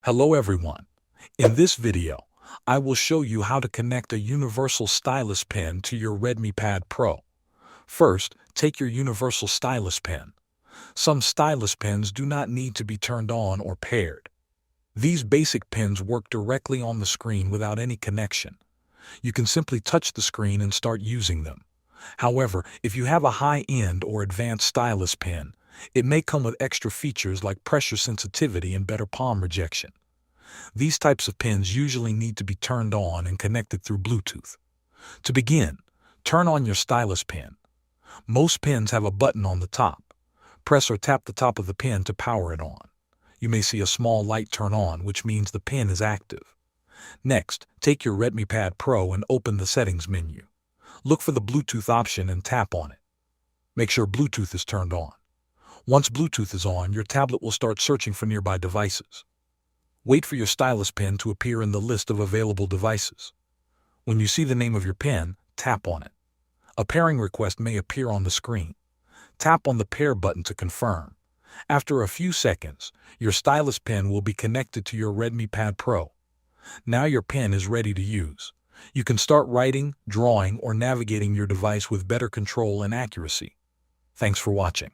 Hello everyone. In this video, I will show you how to connect a universal stylus pen to your Redmi Pad Pro. First, take your universal stylus pen. Some stylus pens do not need to be turned on or paired. These basic pens work directly on the screen without any connection. You can simply touch the screen and start using them. However, if you have a high-end or advanced stylus pen, it may come with extra features like pressure sensitivity and better palm rejection. These types of pens usually need to be turned on and connected through Bluetooth. To begin, turn on your stylus pen. Most pens have a button on the top. Press or tap the top of the pen to power it on. You may see a small light turn on, which means the pen is active. Next, take your Redmi Pad Pro and open the settings menu. Look for the Bluetooth option and tap on it. Make sure Bluetooth is turned on. Once Bluetooth is on, your tablet will start searching for nearby devices. Wait for your stylus pen to appear in the list of available devices. When you see the name of your pen, tap on it. A pairing request may appear on the screen. Tap on the pair button to confirm. After a few seconds, your stylus pen will be connected to your Redmi Pad Pro. Now your pen is ready to use. You can start writing, drawing, or navigating your device with better control and accuracy. Thanks for watching.